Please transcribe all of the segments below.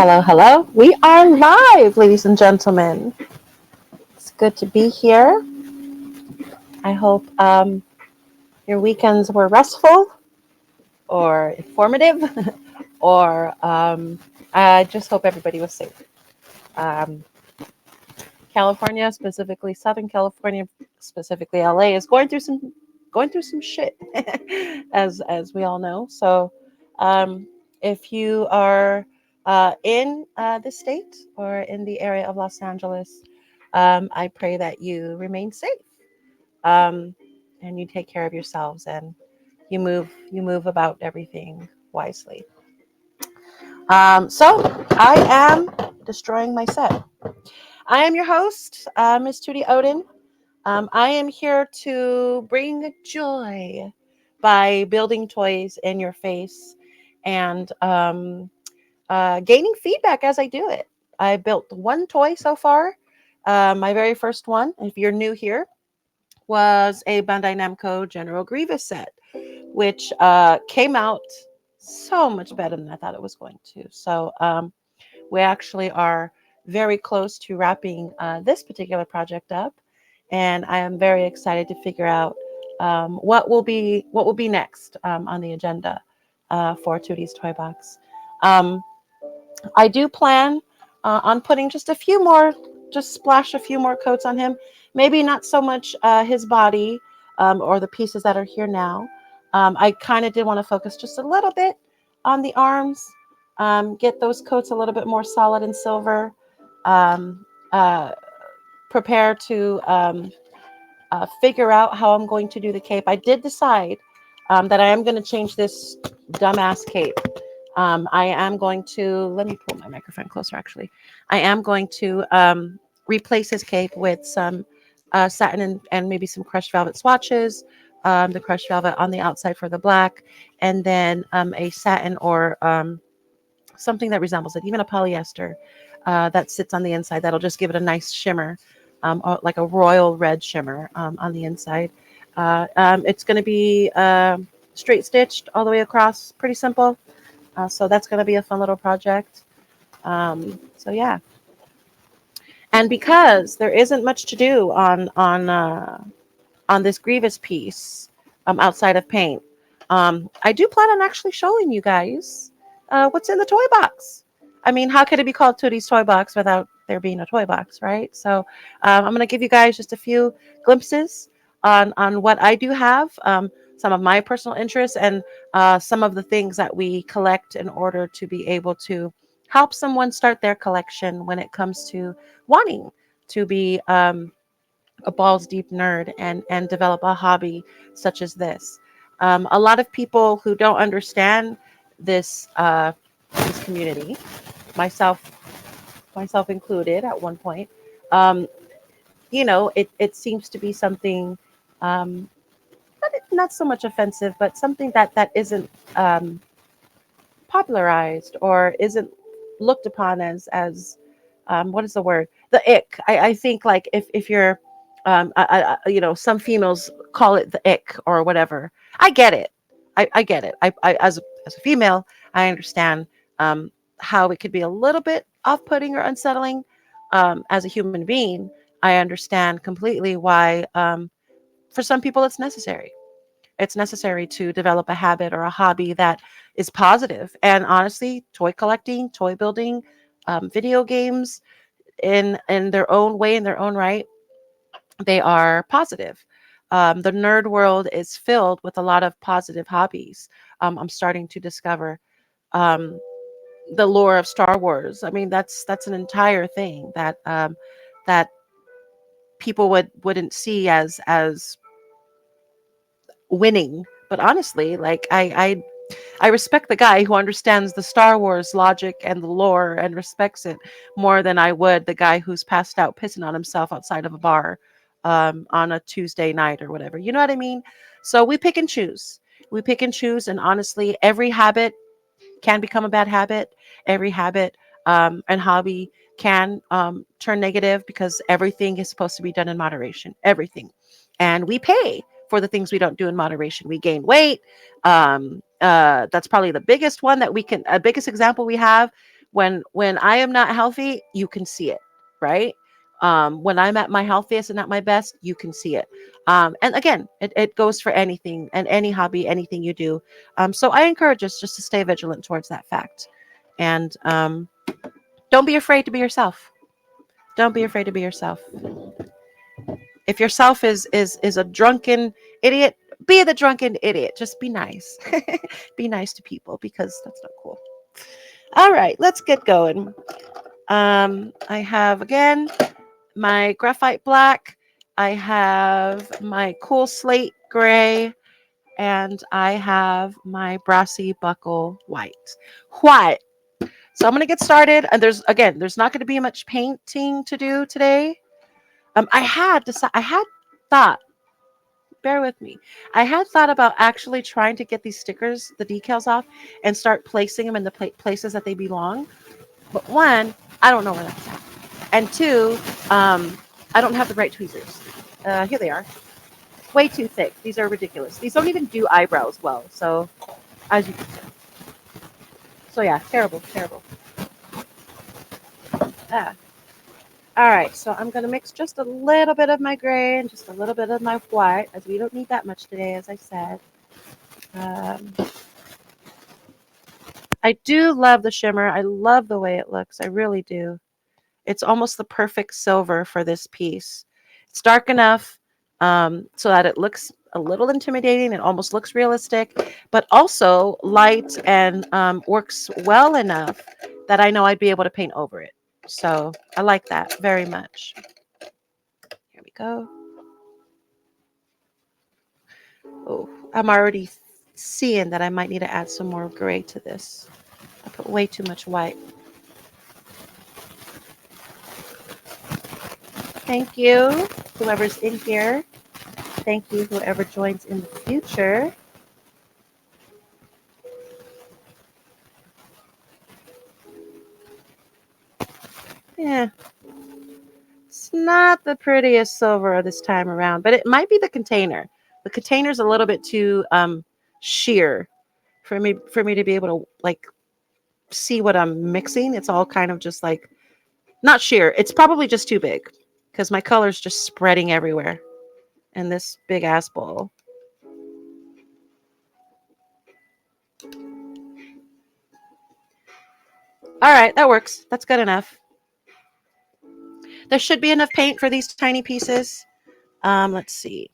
Hello, hello. We are live, ladies and gentlemen. It's good to be here. I hope your weekends were restful or informative, or I just hope everybody was safe. Um, California, specifically Southern California, specifically LA, is going through some shit, as we all know. So, um, if you are in the state or in the area of Los Angeles, I pray that you remain safe, um, and you take care of yourselves, and you move about everything wisely. So I am destroying my set. I am your host, Miss Tootie Odin. I am here to bring joy by building toys in your face and gaining feedback as I do it. I built one toy so far. My very first one, if you're new here, was a Bandai Namco General Grievous set, which came out so much better than I thought it was going to. So we actually are very close to wrapping this particular project up, and I am very excited to figure out what will be next on the agenda for Tootie's Toy Box. Um, I do plan on putting just splash a few more coats on him. Maybe not so much his body or the pieces that are here now. I kind of did want to focus just a little bit on the arms, get those coats a little bit more solid and silver. Um, uh, Prepare to figure out how I'm going to do the cape. I did decide that I am going to change this dumbass cape. I am going to, let me pull my microphone closer actually. I am going to replace his cape with some satin and maybe some crushed velvet swatches, the crushed velvet on the outside for the black, and then a satin or something that resembles it, even a polyester that sits on the inside. That'll just give it a nice shimmer, like a royal red shimmer on the inside. It's going to be straight stitched all the way across, pretty simple. So that's going to be a fun little project. So yeah, and because there isn't much to do on this Grievous piece outside of paint, I do plan on actually showing you guys what's in the toy box. I mean, how could it be called Tootie's Toy Box without there being a toy box, right? So I'm going to give you guys just a few glimpses on what I do have, some of my personal interests, and some of the things that we collect in order to be able to help someone start their collection when it comes to wanting to be a balls deep nerd and develop a hobby such as this. A lot of people who don't understand this community, myself myself included at one point, um, it seems to be something um, not so much offensive, but something that isn't popularized or isn't looked upon as what is the word, the ick. I think like if you're some females call it the ick or whatever. I get it. I get it. I as a female, I understand how it could be a little bit off-putting or unsettling. As a human being, I understand completely why for some people it's necessary to develop a habit or a hobby that is positive. And honestly, toy collecting, toy building, video games, in their own way, in their own right, they are positive. The nerd world is filled with a lot of positive hobbies. I'm starting to discover um, the lore of Star Wars. I mean, that's an entire thing that people wouldn't see as winning. But honestly, like I I respect the guy who understands the Star Wars logic and the lore and respects it more than I would the guy who's passed out pissing on himself outside of a bar on a Tuesday night or whatever. You know what I mean? So we pick and choose. We pick and choose. And honestly, every habit can become a bad habit. Every habit and hobby can turn negative because everything is supposed to be done in moderation. Everything. And we pay for the things we don't do in moderation. We gain weight. That's probably the biggest one that we can, a biggest example we have. When I am not healthy, you can see it, right? When I'm at my healthiest and at my best, you can see it. And again, it goes for anything and any hobby, anything you do. So I encourage us just to stay vigilant towards that fact. And don't be afraid to be yourself. Don't be afraid to be yourself. If yourself is a drunken idiot, be the drunken idiot. Just be nice. Be nice to people because that's not cool. All right, let's get going. I have again my graphite black. I have my cool slate gray, and I have my brassy buckle white. White. So I'm gonna get started. And there's not gonna be much painting to do today. I had thought. Bear with me. I had thought about actually trying to get these stickers, the decals off, and start placing them in the places that they belong. But one, I don't know where that's at. And two, I don't have the right tweezers. Here they are. Way too thick. These are ridiculous. These don't even do eyebrows well. So, as you can see. So yeah, terrible, terrible. Ah. All right, so I'm going to mix just a little bit of my gray and just a little bit of my white, as we don't need that much today, as I said. I do love the shimmer. I love the way it looks. I really do. It's almost the perfect silver for this piece. It's dark enough so that it looks a little intimidating. It almost looks realistic, but also light and works well enough that I know I'd be able to paint over it. So I like that very much. Here we go. Oh, I'm already seeing that I might need to add some more gray to this. I put way too much white. Thank you, whoever's in here. Thank you, whoever joins in the future. Yeah, it's not the prettiest silver this time around, but it might be the container. The container's a little bit too sheer for me to be able to like see what I'm mixing. It's all kind of just like not sheer. It's probably just too big because my color's just spreading everywhere in this big ass bowl. All right, that works. That's good enough. There should be enough paint for these tiny pieces. Let's see.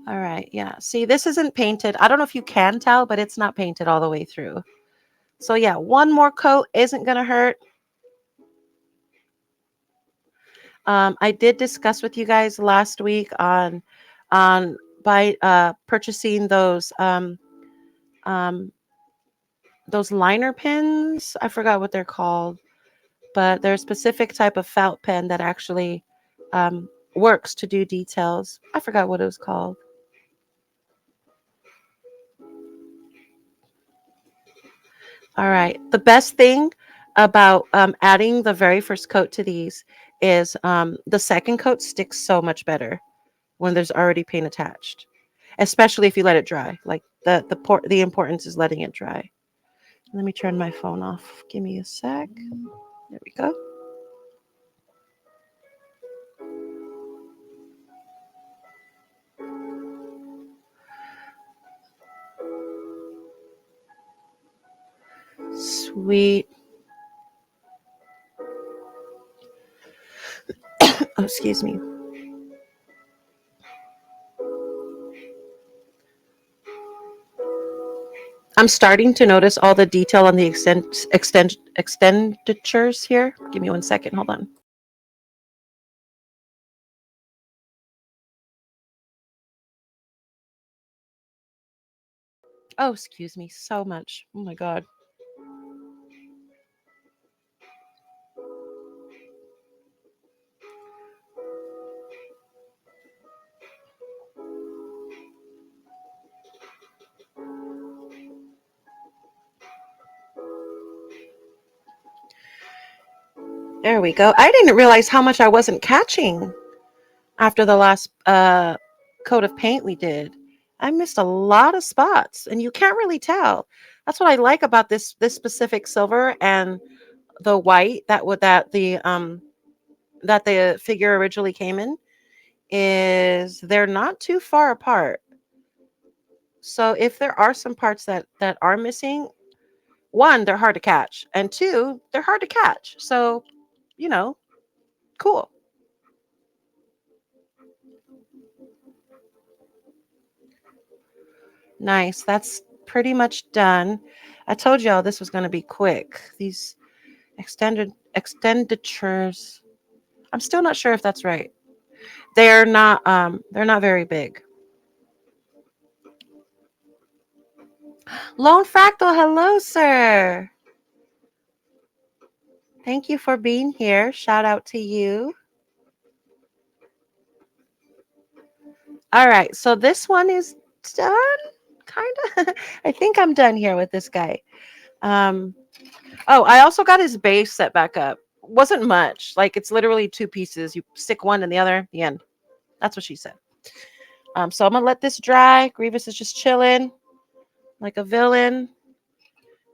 All right, yeah. See, this isn't painted. I don't know if you can tell, but it's not painted all the way through. So yeah, one more coat isn't going to hurt. I did discuss with you guys last week on by purchasing um, those liner pens. I forgot what they're called, but they're a specific type of felt pen that actually works to do details. I forgot what it was called. All right. The best thing about adding the very first coat to these is the second coat sticks so much better when there's already paint attached, especially if you let it dry. Like the importance is letting it dry. Let me turn my phone off. Give me a sec. There we go. Sweet. Oh, excuse me. I'm starting to notice all the detail on the expenditures here. Give me 1 second. Hold on. Oh, excuse me so much. Oh my God. There we go. I didn't realize how much I wasn't catching after the last coat of paint we did. I missed a lot of spots, and you can't really tell. That's what I like about this specific silver and the white that the figure originally came in, is they're not too far apart. So if there are some parts that are missing, one, they're hard to catch, and two, they're hard to catch. So, you know, cool. Nice. That's pretty much done. I told y'all this was going to be quick. These expenditures. I'm still not sure if that's right. They're not very big. Lone Fractal, hello, sir. Thank you for being here. Shout out to you. All right, so this one is done, kind of. I think I'm done here with this guy. Um, oh, I also got his base set back up. Wasn't much. Like, it's literally two pieces. You stick one in the other, the end. That's what she said. So I'm gonna let this dry. Grievous is just chilling like a villain,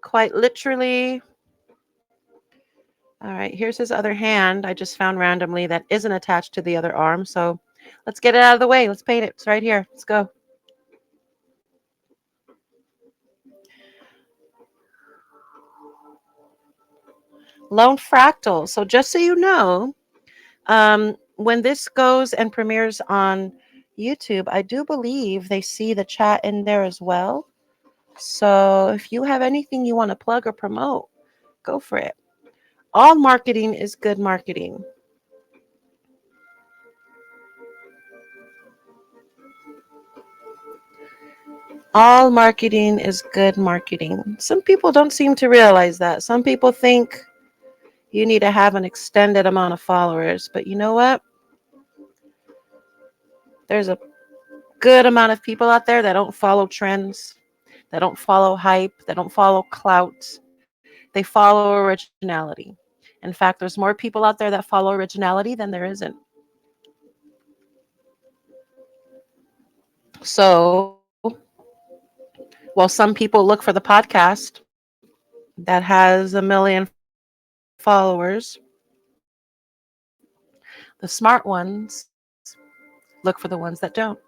quite literally. All right, here's his other hand. I just found randomly that isn't attached to the other arm. So let's get it out of the way. Let's paint it. It's right here. Let's go. Lone Fractal. So just so you know, when this goes and premieres on YouTube, I do believe they see the chat in there as well. So if you have anything you want to plug or promote, go for it. All marketing is good marketing. All marketing is good marketing. Some people don't seem to realize that. Some people think you need to have an extended amount of followers, but you know what? There's a good amount of people out there that don't follow trends, that don't follow hype, that don't follow clout. They follow originality. In fact, there's more people out there that follow originality than there isn't. So, while some people look for the podcast that has 1 million followers, the smart ones look for the ones that don't.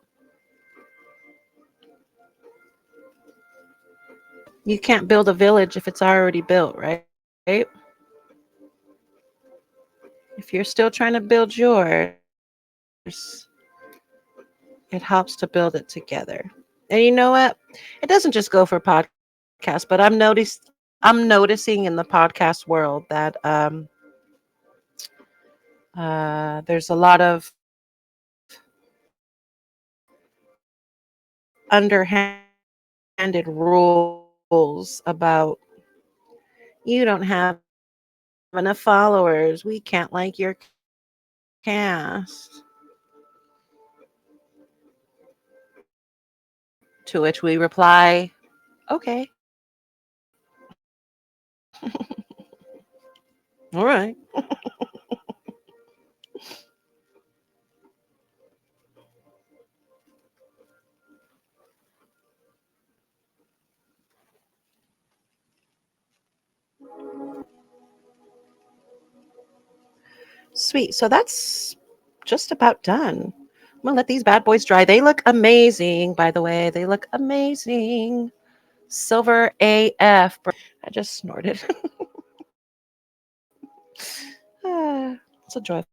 You can't build a village if it's already built, right? If you're still trying to build yours, it helps to build it together. And you know what? It doesn't just go for podcasts, but I'm noticing in the podcast world that there's a lot of underhanded rules about you don't have enough followers. We can't like your cast. To which we reply, okay. All right. Sweet. So that's just about done. I'm gonna let these bad boys dry. They look amazing, by the way. They look amazing. Silver AF, bro. I just snorted. It's a joyful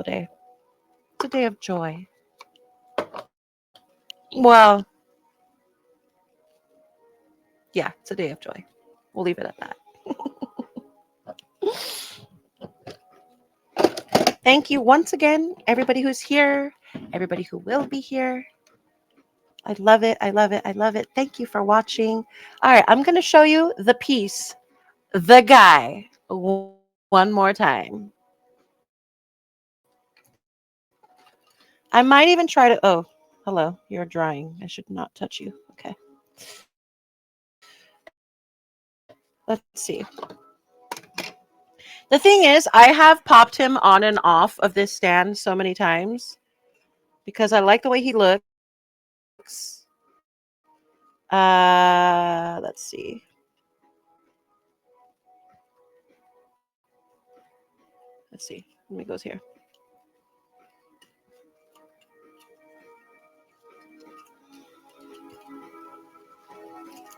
day. It's a day of joy. Well, yeah, it's a day of joy. We'll leave it at that. Thank you once again, everybody who's here, everybody who will be here. I love it. I love it. I love it. Thank you for watching. All right, I'm going to show you the piece, the guy, one more time. I might even try to, oh, hello, you're drying. I should not touch you. Okay. Let's see. The thing is, I have popped him on and off of this stand so many times because I like the way he looks. Let's see. Let's see. Let me go here.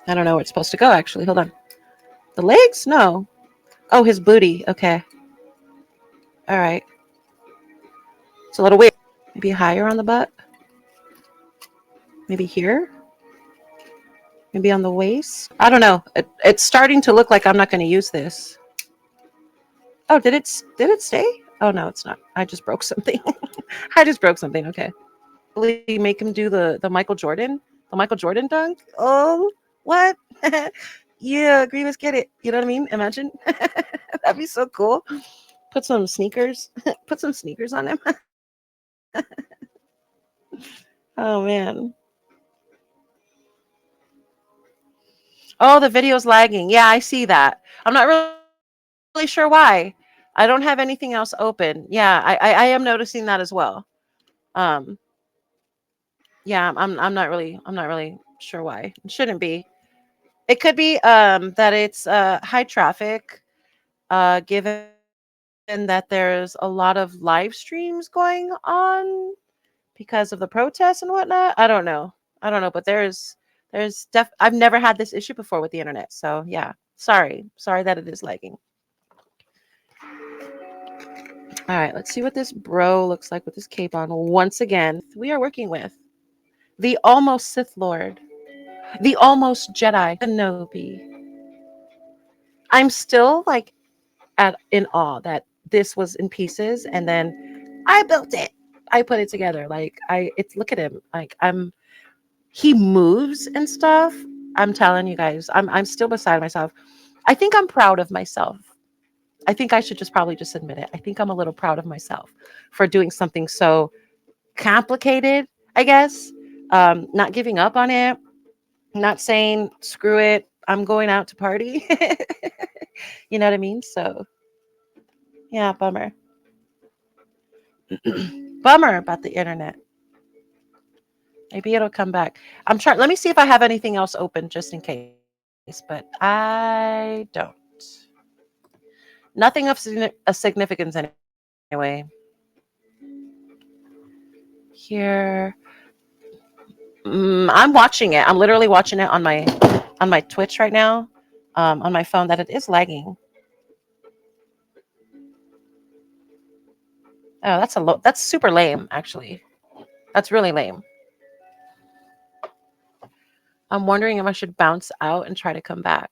I don't know where it's supposed to go, actually. Hold on. The legs? No. Oh, his booty. Okay. All right. It's a little weird. Maybe higher on the butt. Maybe here. Maybe on the waist. I don't know. It's starting to look like I'm not going to use this. Oh, did it stay? Oh, no, it's not. I just broke something. I just broke something. Okay. Really make him do the Michael Jordan dunk. Oh, what? Yeah, Grievous, get it. You know what I mean? Imagine. That'd be so cool. Put some sneakers. Put some sneakers on him. Oh, man. Oh, the video's lagging. Yeah, I see that. I'm not really sure why. I don't have anything else open. Yeah, I am noticing that as well. Yeah, I'm not really sure why. It shouldn't be. It could be that it's high traffic, given that there's a lot of live streams going on because of the protests and whatnot. I don't know. But I've never had this issue before with the internet. So yeah, sorry that it is lagging. All right, let's see what this bro looks like with this cape on. Once again, we are working with the almost Sith Lord, the almost Jedi Kenobi. I'm still like in awe that this was in pieces and then I built it. I put it together. Like look at him. Like he moves and stuff. I'm telling you guys, I'm still beside myself. I think I'm proud of myself. I think I should probably just admit it. I think I'm a little proud of myself for doing something so complicated, I guess. Not giving up on it, not saying screw it, I'm going out to party. You know what I mean? So yeah, bummer. Bummer about the internet. Maybe it'll come back. I'm trying. Let me see if I have anything else open just in case, but I don't. Nothing of significance anyway. Here, I'm watching it. I'm literally watching it on my Twitch right now, on my phone. That it is lagging. Oh, that's super lame, actually. That's really lame. I'm wondering if I should bounce out and try to come back.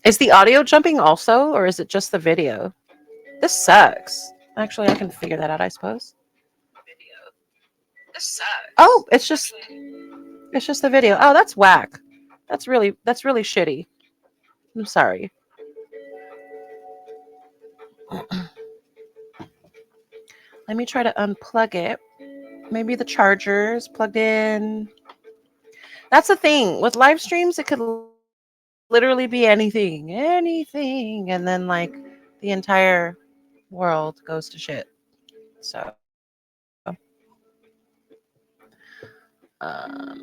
Is the audio jumping also, or is it just the video? This sucks. Actually, I can figure that out, I suppose. This sucks. Oh, it's just the video. Oh, that's whack. That's really shitty. I'm sorry. Let me try to unplug it. Maybe the charger is plugged in. That's the thing. With live streams, it could literally be anything. And then, like, the entire world goes to shit. So,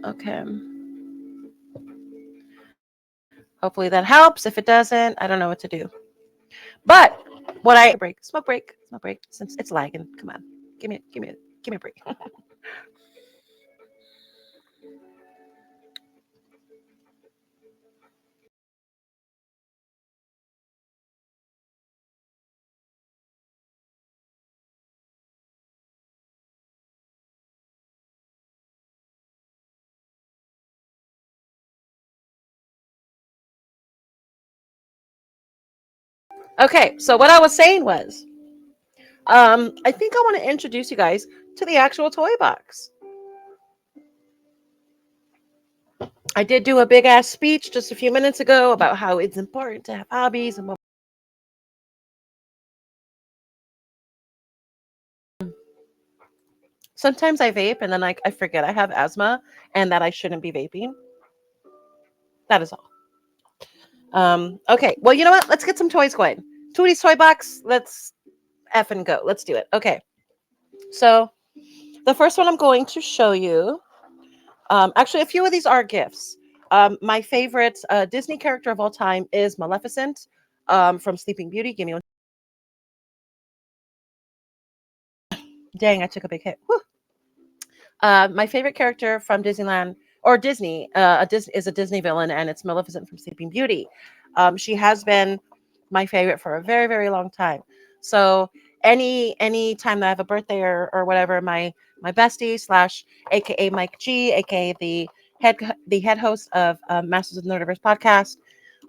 okay. Hopefully that helps. If it doesn't, I don't know what to do. But smoke break, since it's lagging. Come on. Give me a break. Okay, so what I was saying was, I think I want to introduce you guys to the actual toy box. I did do a big ass speech just a few minutes ago about how it's important to have hobbies and sometimes I vape and then I forget I have asthma and that I shouldn't be vaping. That is all. Okay. Well, you know what? Let's get some toys going. Tootie's toy box. Let's F and go. Let's do it. Okay. So the first one I'm going to show you. Actually, a few of these are gifts. My favorite Disney character of all time is Maleficent from Sleeping Beauty. Give me one. Dang, I took a big hit. Whew. My favorite character from Disneyland or Disney, is a Disney villain, and it's Maleficent from Sleeping Beauty. She has been my favorite for a very, very long time. So any time that I have a birthday or whatever, my bestie slash AKA Mike G, AKA the head host of Masters of the Nerdiverse podcast,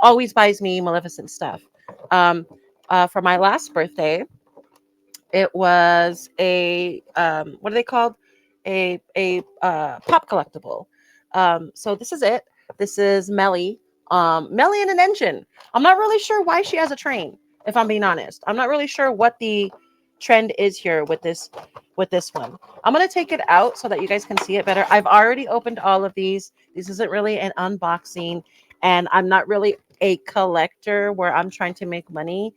always buys me Maleficent stuff. For my last birthday, it was a what are they called? A pop collectible. So this is it. This is Melly. Melly in an engine. I'm not really sure why she has a train, if I'm being honest. I'm not really sure what the trend is here with this one. I'm gonna take it out so that you guys can see it better. I've already opened all of these. This isn't really an unboxing, and I'm not really a collector where I'm trying to make money.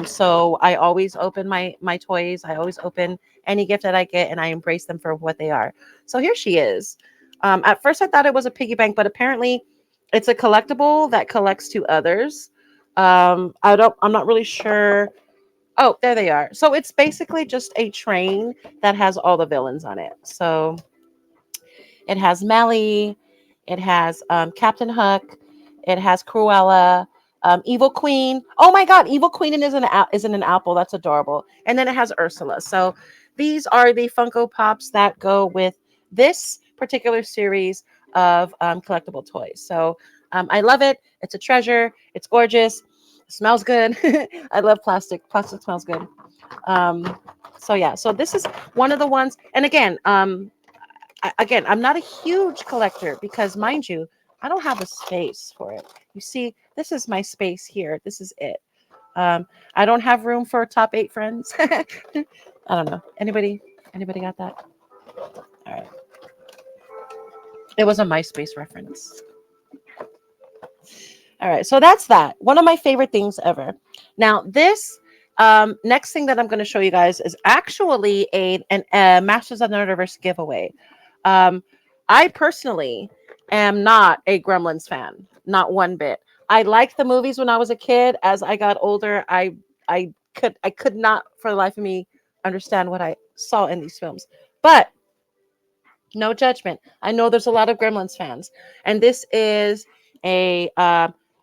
So I always open my toys. I always open any gift that I get, and I embrace them for what they are. So here she is. At first, I thought it was a piggy bank, but apparently, it's a collectible that collects to others. I'm not really sure. Oh, there they are. So it's basically just a train that has all the villains on it. So it has Melly, it has Captain Hook, it has Cruella, Evil Queen. Oh my God, Evil Queen isn't an apple. That's adorable. And then it has Ursula. So these are the Funko Pops that go with this particular series of collectible toys. So I love it. It's a treasure. It's gorgeous. It smells good. I love plastic. Plastic smells good. Um, so yeah. So this is one of the ones. And again, I'm not a huge collector because, mind you, I don't have a space for it. You see, this is my space here. This is it. I don't have room for top 8 friends. I don't know. Anybody got that? All right. It was a MySpace reference. All right. So that's that. One of my favorite things ever. Now, this next thing that I'm going to show you guys is actually a Masters of the Nerdiverse giveaway. Um, I personally am not a Gremlins fan, not one bit. I liked the movies when I was a kid. As I got older, I could not for the life of me understand what I saw in these films. But no judgment. I know there's a lot of Gremlins fans, and this is a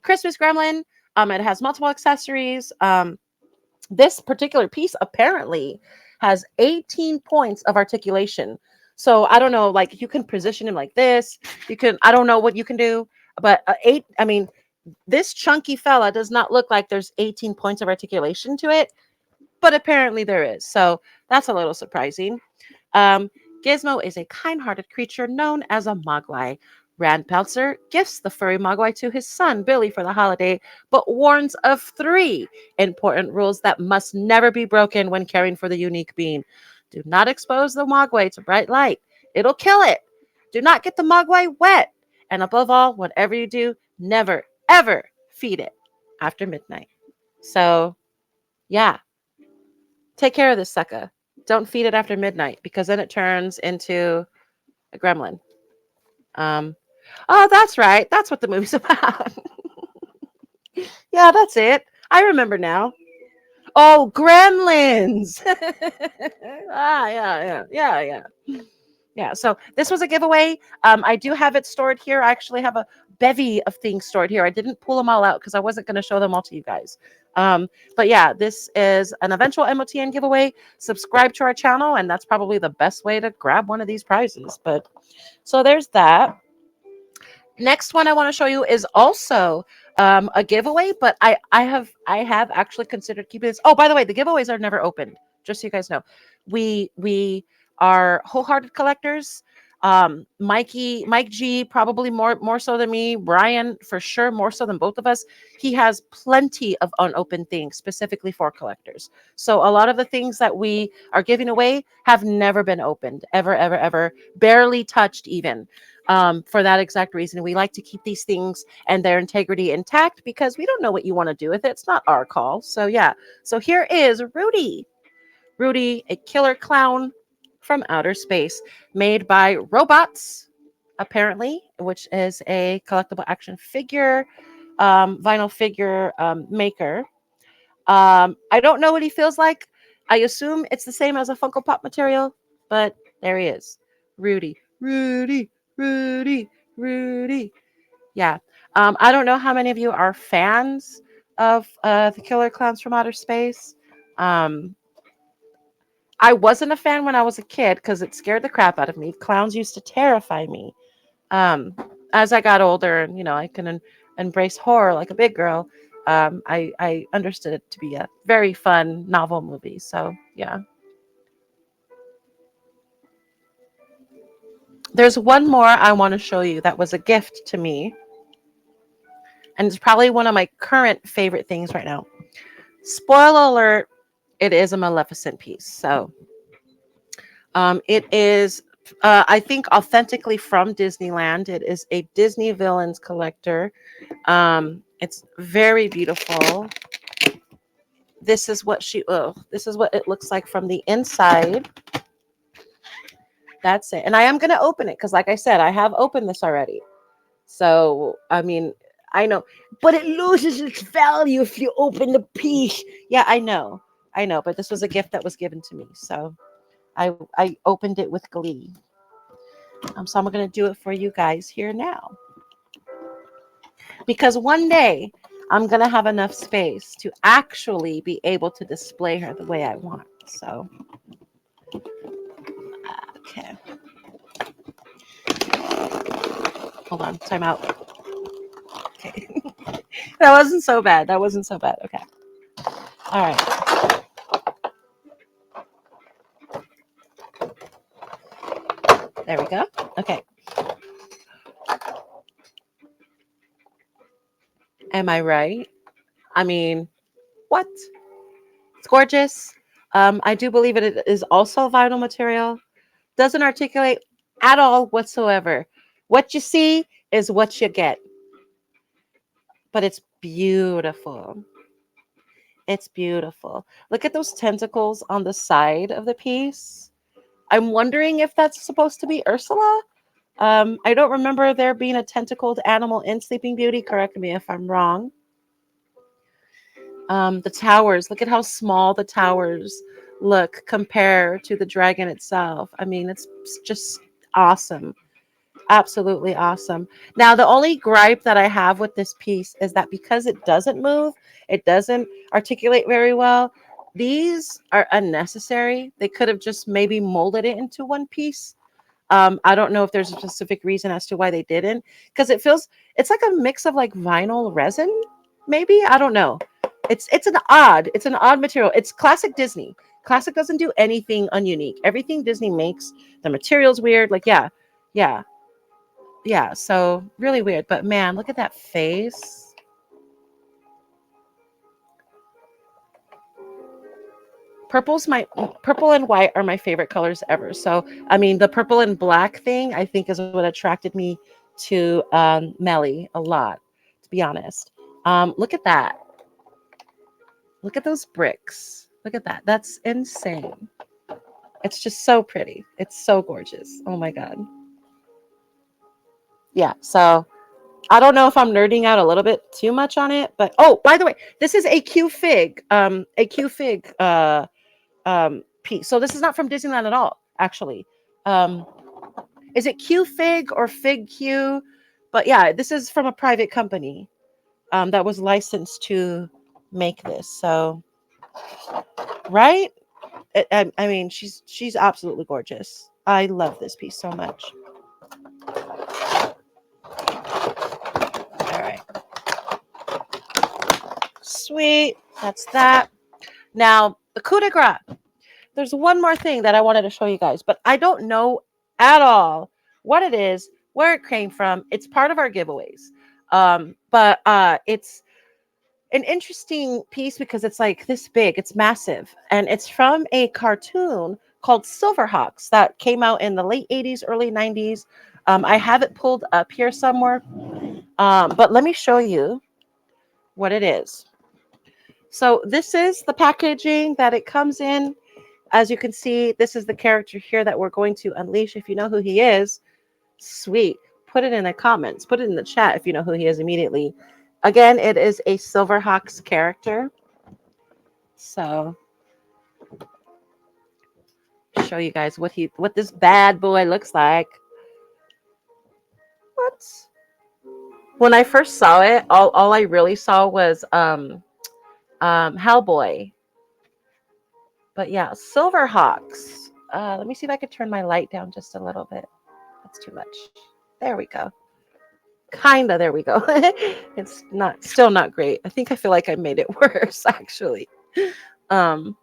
Christmas Gremlin. It has multiple accessories. This particular piece apparently has 18 points of articulation. So I don't know, like you can position him like this. You can, I don't know what you can do, but I mean, this chunky fella does not look like there's 18 points of articulation to it, but apparently there is. So that's a little surprising. Um, Gizmo is a kind-hearted creature known as a Mogwai. Rand Peltzer gifts the furry Mogwai to his son Billy for the holiday, but warns of 3 important rules that must never be broken when caring for the unique being. Do not expose the Mogwai to bright light. It'll kill it. Do not get the Mogwai wet. And above all, whatever you do, never, ever feed it after midnight. So, yeah, take care of this sucker. Don't feed it after midnight because then it turns into a gremlin. Oh, that's right. That's what the movie's about. Yeah, that's it. I remember now. Oh, Gremlins. Yeah. So this was a giveaway. I do have it stored here. I actually have a bevy of things stored here. I didn't pull them all out because I wasn't going to show them all to you guys. But yeah, this is an eventual MOTN giveaway. Subscribe to our channel, and that's probably the best way to grab one of these prizes. But so there's that. Next one I want to show you is also a giveaway, but I have actually considered keeping this. Oh, by the way, the giveaways are never opened. just so you guys know, we are wholehearted collectors. Mike G, probably more so than me. Brian, for sure, more so than both of us. He has plenty of unopened things specifically for collectors. So a lot of the things that we are giving away have never been opened, ever, ever, ever, barely touched even. For that exact reason, we like to keep these things and their integrity intact because we don't know what you want to do with it. It's not our call. So yeah. So here is Rudy. Rudy, a killer clown from outer space, made by Robots, apparently, which is a collectible action figure, vinyl figure maker. I don't know what he feels like. I assume it's the same as a Funko Pop material, but there he is. Rudy, Rudy, Rudy, Rudy. Yeah. I don't know how many of you are fans of the Killer Clowns from Outer Space. I wasn't a fan when I was a kid because it scared the crap out of me. Clowns used to terrify me. Um, as I got older and, I can embrace horror like a big girl, I understood it to be a very fun novel movie. So, yeah. There's one more I want to show you that was a gift to me. And it's probably one of my current favorite things right now. Spoiler alert, it is a Maleficent piece. So it is, I think, authentically from Disneyland. It is a Disney Villains collector. It's very beautiful. This is what this is what it looks like from the inside. That's it. And I am going to open it because, like I said, I have opened this already. So, I mean, I know, but it loses its value if you open the piece. Yeah, I know. But this was a gift that was given to me. So I opened it with glee. So I'm going to do it for you guys here now. Because one day I'm going to have enough space to actually be able to display her the way I want. So, okay. Hold on. Time out. Okay. That wasn't so bad. Okay. All right. There we go. Okay. Am I right? I mean, what? It's gorgeous. I do believe it is also vinyl material. Doesn't articulate at all whatsoever. What you see is what you get. But it's beautiful. It's beautiful. Look at those tentacles on the side of the piece. I'm wondering if that's supposed to be Ursula. I don't remember there being a tentacled animal in Sleeping Beauty. Correct me if I'm wrong. The towers, look at how small the towers look compared to the dragon itself. I mean, it's just awesome. Absolutely awesome. Now, the only gripe that I have with this piece is that because it doesn't move, it doesn't articulate very well. These are unnecessary. They could have just maybe molded it into one piece. I don't know if there's a specific reason as to why they didn't, because it's like a mix of like vinyl resin, maybe. I don't know. It's an odd material. It's classic Disney. Classic doesn't do anything ununique. Everything Disney makes, the material's weird. Like, yeah. So really weird. But man, look at that face. Purple and white are my favorite colors ever. So I mean, the purple and black thing I think is what attracted me to Melly a lot, to be honest. Look at that. Look at those bricks. Look at that. That's insane. It's just so pretty. It's so gorgeous. Oh my God. Yeah. So I don't know if I'm nerding out a little bit too much on it, but oh, by the way, this is a Q Fig piece. So this is not from Disneyland at all, actually. Is it Q Fig or Fig Q? But yeah, this is from a private company that was licensed to make this. So, right? I mean, she's absolutely gorgeous. I love this piece so much. All right. Sweet. That's that. Now, the coup de grace. there's one more thing that I wanted to show you guys, but I don't know at all what it is, where it came from. It's part of our giveaways. But it's an interesting piece because it's like this big, it's massive, and it's from a cartoon called Silverhawks that came out in the late 80s, early 90s. I have it pulled up here somewhere, but let me show you what it is. So this is the packaging that it comes in. As you can see, this is the character here that we're going to unleash. If you know who he is, sweet. Put it in the comments. Put it in the chat if you know who he is immediately. Again, it is a Silverhawks character. So show you guys what this bad boy looks like. What? When I first saw it, all I really saw was Hellboy. But yeah, Silverhawks. Let me see if I could turn my light down just a little bit. That's too much. There we go. Kinda, there we go. It's still not great. I think I feel like I made it worse actually. Um,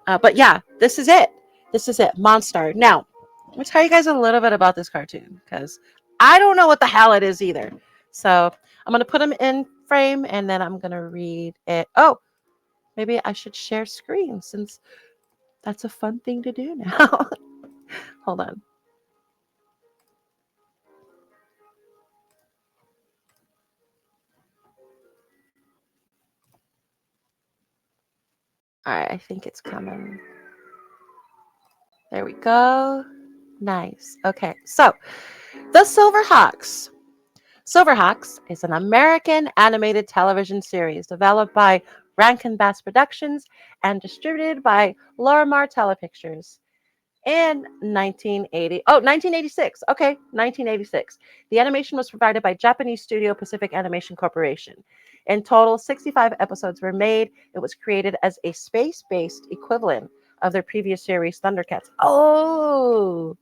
but yeah, this is it. This is it, Monstar. Now, let me tell you guys a little bit about this cartoon because I don't know what the hell it is either. So I'm gonna put them in frame and then I'm gonna read it. Oh, maybe I should share screen since that's a fun thing to do now. Hold on. All right, I think it's coming. There we go. Nice. Okay, so the Silverhawks. Silverhawks is an American animated television series developed by Rankin Bass Productions and distributed by Lorimar Telepictures in 1986. Okay, 1986. The animation was provided by Japanese studio Pacific Animation Corporation. In total, 65 episodes were made. It was created as a space-based equivalent of their previous series, Thundercats. Oh,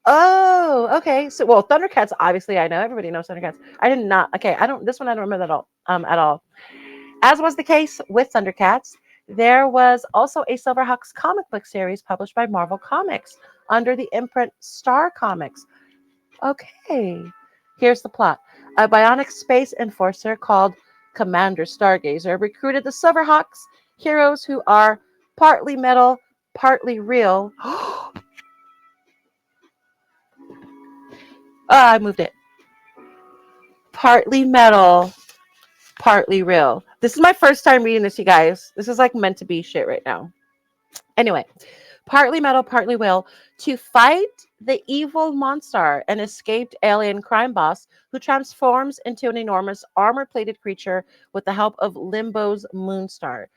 okay. So, well, Thundercats, obviously, I know everybody knows Thundercats. I did not. Okay, I don't. This one I don't remember that all. At all. As was the case with Thundercats, there was also a Silverhawks comic book series published by Marvel Comics under the imprint Star Comics. Okay, here's the plot: a bionic space enforcer called Commander Stargazer recruited the Silverhawks, heroes who are partly metal, partly real. I moved it. Partly metal, partly real. This is my first time reading this, you guys. This is like meant to be shit right now. Anyway, partly metal, partly real, to fight the evil monster, an escaped alien crime boss who transforms into an enormous armor-plated creature with the help of Limbo's Moonstar.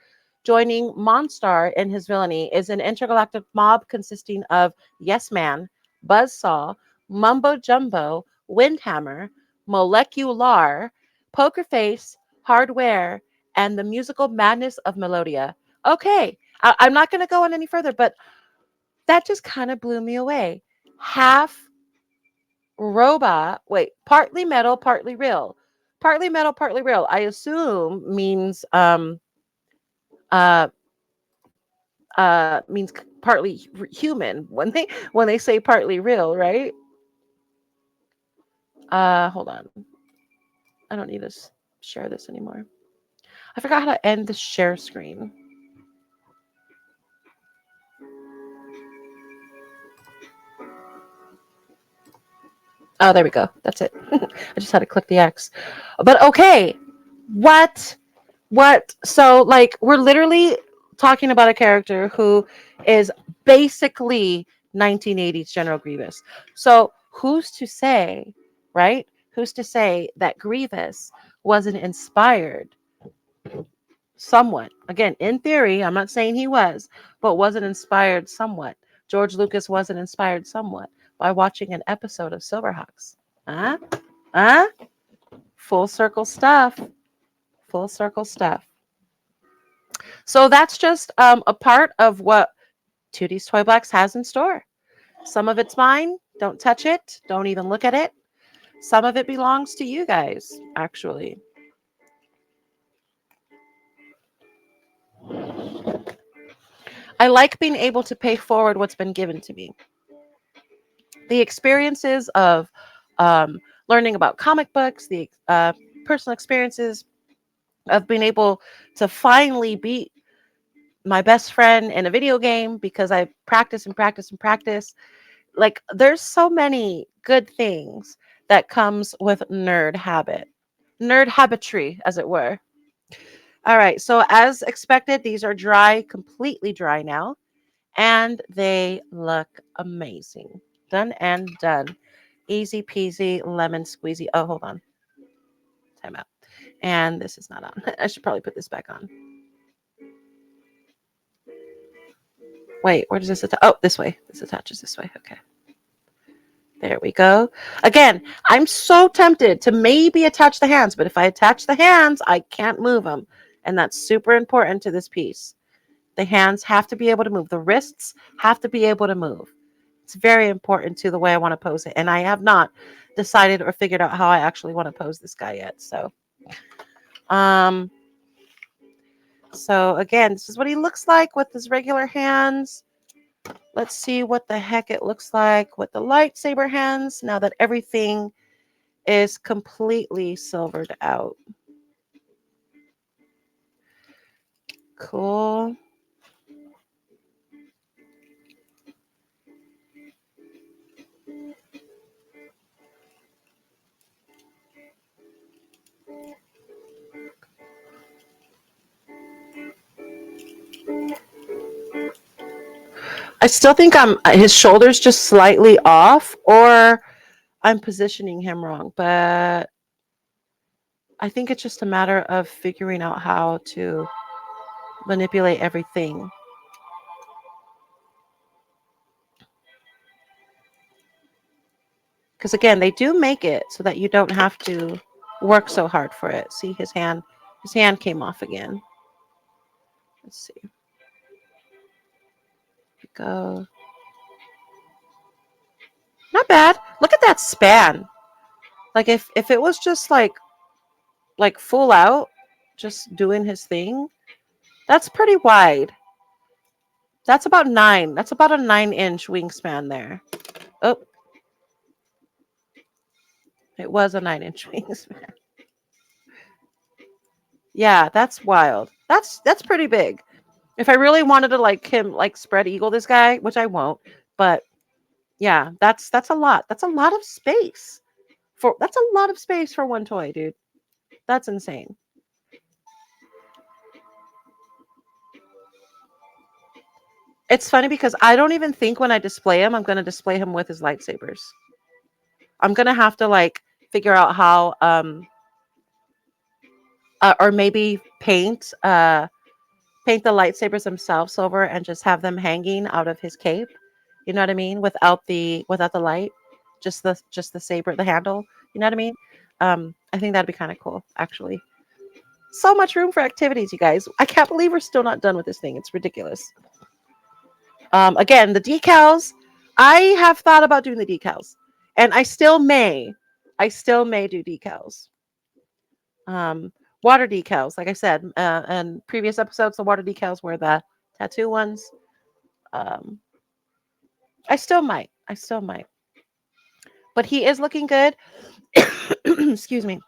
Joining Monstar in his villainy is an intergalactic mob consisting of Yes Man, Buzzsaw, Mumbo Jumbo, Windhammer, Molecular, Pokerface, Hardware, and the musical madness of Melodia. Okay, I'm not going to go on any further, but that just kind of blew me away. Half robot, wait, partly metal, partly real. Partly metal, partly real. I assume uh means partly human when they say partly real, right? Hold on. I don't need to share this anymore. I forgot how to end the share screen. Oh, there we go. That's it. I just had to click the X. But okay, what so like we're literally talking about a character who is basically 1980s General Grievous. So who's to say, right? Who's to say that Grievous wasn't inspired somewhat? Again, in theory, I'm not saying he was, but wasn't inspired somewhat. George Lucas wasn't inspired somewhat by watching an episode of Silverhawks. Huh? Huh? Full circle stuff. Full circle stuff. So that's just a part of what Tootie's Toy Box has in store. Some of it's mine. Don't touch it. Don't even look at it. Some of it belongs to you guys, actually. I like being able to pay forward what's been given to me. The experiences of um, learning about comic books, the personal experiences of being able to finally beat my best friend in a video game because I practice and practice and practice. Like there's so many good things that comes with nerd habitry, as it were. All right, so as expected, these are dry, completely dry now, and they look amazing. Done and done. Easy peasy, lemon squeezy. Oh, hold on. Time out. And this is not on. I should probably put this back on. Wait, where does this attach? Oh, this way. This attaches this way. Okay. There we go. Again, I'm so tempted to maybe attach the hands, but if I attach the hands, I can't move them. And that's super important to this piece. The hands have to be able to move. The wrists have to be able to move. It's very important to the way I want to pose it. And I have not decided or figured out how I actually want to pose this guy yet. Um, so again, this is what he looks like with his regular hands. Let's see what the heck it looks like with the lightsaber hands now that everything is completely silvered out. Cool. I still think I'm his shoulders just slightly off, or I'm positioning him wrong, but I think it's just a matter of figuring out how to manipulate everything. Because again, they do make it so that you don't have to work so hard for it. See his hand came off again. Let's see. Here we go. Not bad. Look at that span. Like if it was just like full out, just doing his thing, that's pretty wide. That's about 9. That's about a 9-inch wingspan there. Oh, it was a 9-inch wingspan. Yeah, that's wild. That's pretty big. If I really wanted to like him like spread eagle this guy, which I won't, but yeah, that's a lot. That's a lot of space. That's a lot of space for one toy, dude. That's insane. It's funny because I don't even think when I display him, I'm going to display him with his lightsabers. I'm going to have to like figure out how or maybe paint the lightsabers themselves silver and just have them hanging out of his cape. You know what I mean? Without the light, just the saber, the handle. You know what I mean? I think that'd be kind of cool, actually. So much room for activities, you guys. I can't believe we're still not done with this thing. It's ridiculous. Again, the decals. I have thought about doing the decals, and I still may. I still may do decals. Water decals, like I said, in previous episodes, the water decals were the tattoo ones. Um, I still might. I still might. But he is looking good. Excuse me.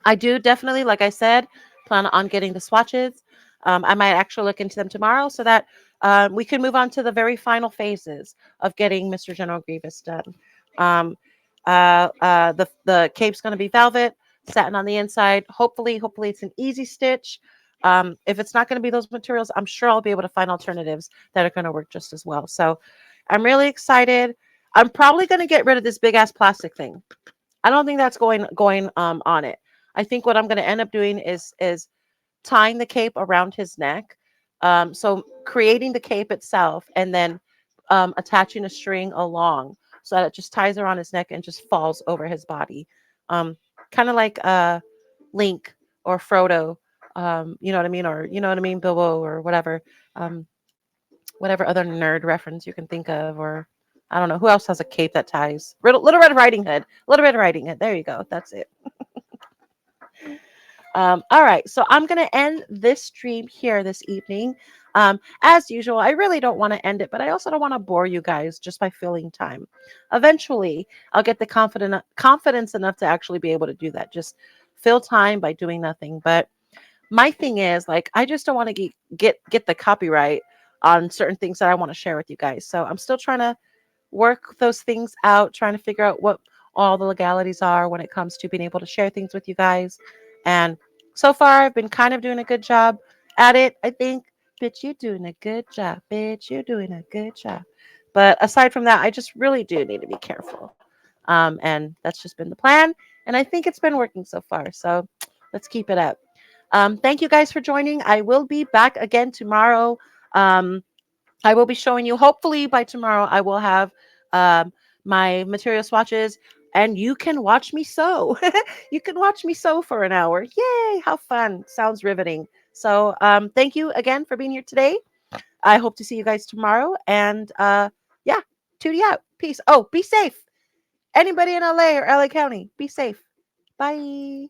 I do definitely, like I said, plan on getting the swatches. I might actually look into them tomorrow so that we can move on to the very final phases of getting Mr. General Grievous done. Um, the cape's going to be velvet, satin on the inside. Hopefully, it's an easy stitch. If it's not going to be those materials, I'm sure I'll be able to find alternatives that are going to work just as well. So I'm really excited. I'm probably going to get rid of this big ass plastic thing. I don't think that's going on it. I think what I'm going to end up doing is tying the cape around his neck. So creating the cape itself and then attaching a string along so that it just ties around his neck and just falls over his body. Um, kind of like Link or Frodo, you know what I mean? Or, you know what I mean? Bilbo or whatever. Whatever other nerd reference you can think of, or I don't know who else has a cape that ties. Little Red Riding Hood. Little Red Riding Hood. There you go. That's it. All right, so I'm gonna end this stream here this evening. As usual, I really don't want to end it, but I also don't want to bore you guys just by filling time. Eventually, I'll get the confidence enough to actually be able to do that. Just fill time by doing nothing. But my thing is, like, I just don't want to get the copyright on certain things that I want to share with you guys. So I'm still trying to work those things out, trying to figure out what all the legalities are when it comes to being able to share things with you guys. And so far, I've been kind of doing a good job at it, I think. Bitch, you're doing a good job. Bitch, you're doing a good job. But aside from that, I just really do need to be careful. And that's just been the plan. And I think it's been working so far. So let's keep it up. Thank you guys for joining. I will be back again tomorrow. Um, I will be showing you, hopefully by tomorrow, I will have um, my material swatches and you can watch me sew. You can watch me sew for an hour. Yay, how fun. Sounds riveting. So thank you again for being here today. I hope to see you guys tomorrow. And yeah, Tootie out. Peace. Oh, be safe. Anybody in LA or LA County, be safe. Bye.